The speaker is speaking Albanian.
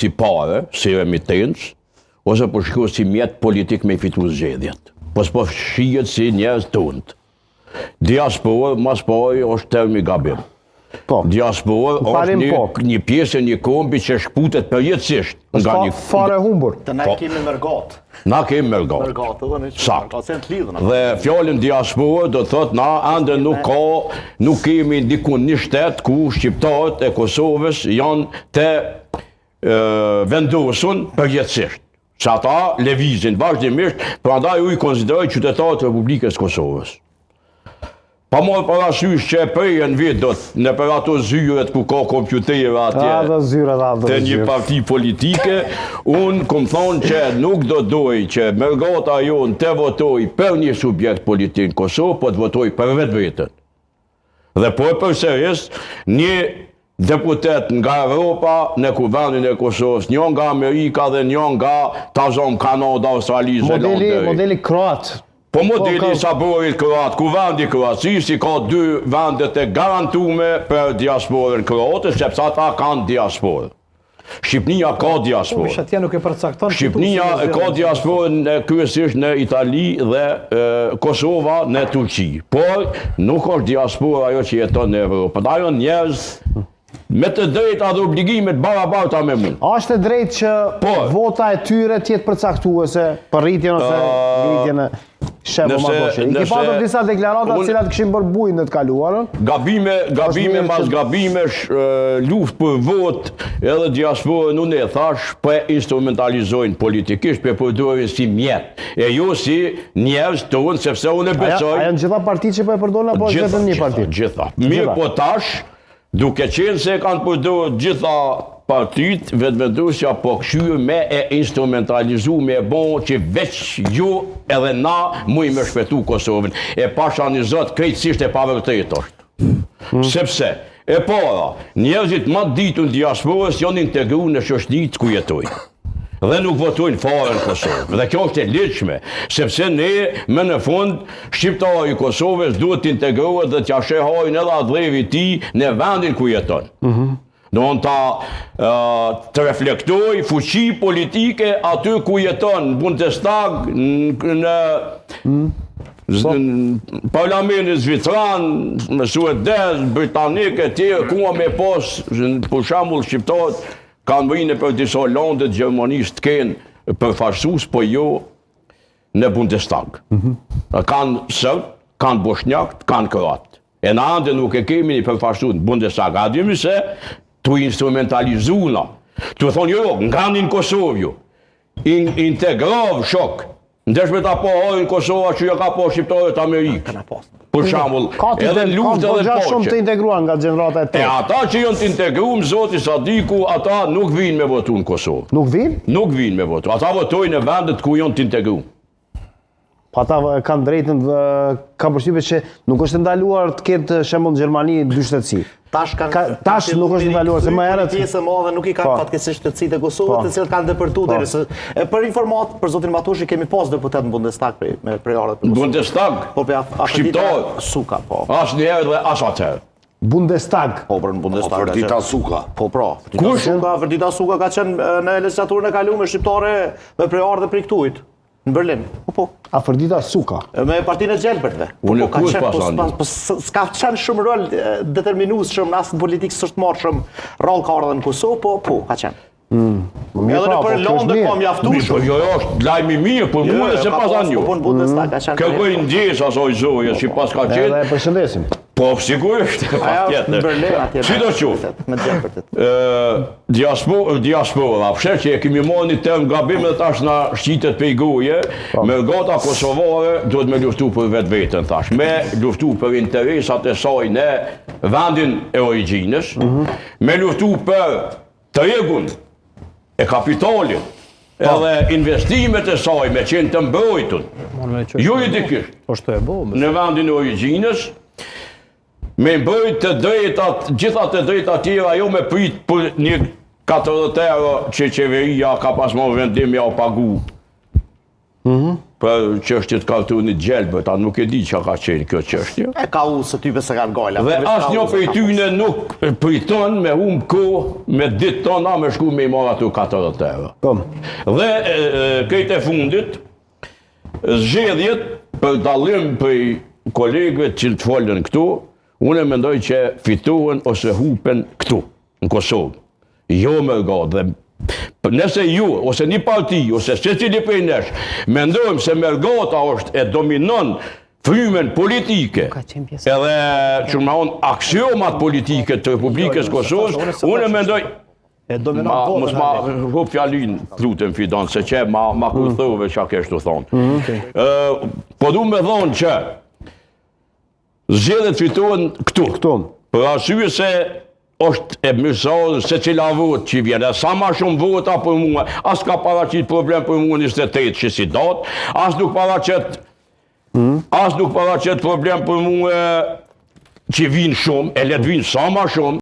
si pare, si remitencë, ose po shkruhet si mjet politik me fitu zgjedhjet. Po shihet si njerëz tunt. Diaspora, mas pari, është termi gabim. Diaspora është një pjesë e një kombi që shkputet përjetësisht. Fare humbur. Të na kemi mërgat. Na kemi mërgat. Sakt. Dhe fjalën diaspora do thot na ende nuk kemi dikun një shtet ku shqiptarët e Kosovës janë të vendosun përjetësisht. Që ata lëvizin vazhdimisht, prandaj u i konsideroj qytetarët e Republikës Kosovës. Pa morë parasysh që prejën vit do të në për ato zyret ku ka kompjutere atje të një parti politike, unë kom thonë që nuk do doj që mërgata jonë të votoj për një subjekt politik në Kosovë, po të votoj për vetë vetën. Dhe po e përsëris, një deputet nga Europa në kuvendin e Kosovës, një nga Amerika dhe një nga Tazon, Kanada, Australi, Zelande. Modeli kroat. Po modeli saborit kroat, kuvendi Kroacisë ka dy vendet e garantume për diasporën kroate, sepse ata kanë diasporë. Shqipnia ka diasporë. Shqipnia ka diasporën kryesisht në Itali dhe Kosova në Turqi. Por nuk është diaspora ajo që jeton në Evropë. Ajo njerëz me të drejta dhe obligimet barabarta me mund. A është e drejtë që vota e tyre tjetë përcaktuese për rritjen ose ngritjen e shembo Matoshe? I ki patur disa deklarata cilat këshim bërë bujnë në të kaluarën? Gabime mas gabimesh, luft për vot, edhe diasporën unë e thash, për instrumentalizojnë politikisht, për përdorin si mjet. E jo si njerëz të unë, sepse unë e besoj... A janë gjitha parti që për e përdojnë, apo është vetëm një parti? Gjitha. Mirë po tash, duke qenë se kanë përdojnë gjitha partit, vetëvendosja po këshyë me e instrumentalizu, me e bon që veç ju edhe na muj me shpetu Kosovën. E pasha një zot krejtësisht e pavërtet është. Sepse, e para, njerëzit ma ditu në diasporës janë integru në shoqëritë ku jetojnë. Dhe nuk votojnë fare në Kosovë. Dhe kjo është e ligjshme, sepse ne, me në fund, shqiptari i Kosovës duhet të integrohet dhe t'ja shehojnë edhe adhrevi ti në vendin ku jeton. Do në të reflektoj fuqi politike aty ku jeton, në Bundestag, në parlamentin zvicran, në Suedez, Britanik e tjerë, ku me pos, për shembull shqiptarët, kanë vëjnë për disa landet gjermanisht kënë përfaqësues, po jo në Bundestag. Kanë sërb, kanë bosnjak, kanë kroat. E në ande nuk e kemi një përfaqësues në Bundestag. A dimi se të instrumentalizuna. Të thonë jo, nga një në Kosovë ju. Integrav shok. Ndeshme ta po hojnë Kosova që jo ka po shqiptarët Amerikë. Për shambull, edhe luft edhe poqe. Ka shumë të integruan nga gjenerata e tërë. E ata që janë të integruar, zoti Sadiku, ata nuk vinë me votu në Kosovë. Nuk vinë? Nuk vinë me votu. Ata votojnë në vendet ku janë të integruar. Pa ata kanë drejtën, kam përshtypje që nuk është ndaluar të ketë shembull në Gjermani dy shtetësi. Tash nuk është ndaluar se më herët pjesë e madhe nuk i kanë fatkeqësisht shtetësitë e Kosovës, të cilët kanë depërtuar për informat për zotin Matushi kemi pas deputet në Bundestag me prejarët për Kosovë. Bundestag? Po shqiptar. Suka, po. Asnjëherë dhe as atëherë. Bundestag. Po për në Bundestag. Vërdita Suka. Po pra. Vërdita Suka ka qenë në legislaturën e kaluar shqiptare me prejarë dhe priktujt. Në Berlin. Po. A Vërdita Suka? Me partinë e Gjelbertve. Unë kush pasani. S'ka qenë shumë rol determinues shumë në asë në politikë sështë marë shumë rol ka ardhe në Kosovë, po, ka qenë. Edhe në për Londër po mjaftu shumë. Jo, është lajmi mirë, për mua se pasan ju. Kërkoj ndjes asoj zoje, si pas ka qenë. Edhe e përshëndesim. Po, sigurisht. Në Berlin, atje. Si do qoftë? Me Gjelbertit. Diaspora, fshet që e kemi marrë një term gabim dhe tash na shqitet pe i goje, me gata kosovare duhet me luftu për vetë vetën, thash. Me luftu për interesat e saj në vendin e origjinës, me luftu për tregun e kapitalin, edhe investimet e saj me qenë të mbrojtun, juridikisht, në vendin e origjinës, me mbrojt të drejtat, gjithat të drejtat tjera, jo me prit për një 40 euro që qeveria ka pas marrë vendim ja o pagu. për çështjet kaltunit gjelbët, a nuk e di që ka qenë kjo çështje. E ka u së type se kanë gojla. Dhe asnjë prej tyne nuk priton me humb kohë, me ditë tona me shku me i marr ato 40 euro. Dhe këtë e fundit, zgjedhjet për dallim prej kolegëve që të folën këtu, unë mendoj që fitohen ose hupen këtu, në Kosovë. Jo më gatë dhe nëse ju, ose një parti, ose se cili prej nesh, mendojmë se Mergata është e dominon frymen politike, edhe që më onë aksiomat politike të Republikës Kosovës, unë mendoj, mos ma hop fjalin, lutem Fidan, se që ma kurthove që a keshtu thonë. Po du me thonë që zgjedhjet fitohen këtu, për arsye se është e mësor se cila vot që vjen, sa ma shumë vota për mua, as ka paraqit problem për mua 28 që si datë, as nuk paraqet problem për mua që vinë shumë, e le të vinë sa ma shumë,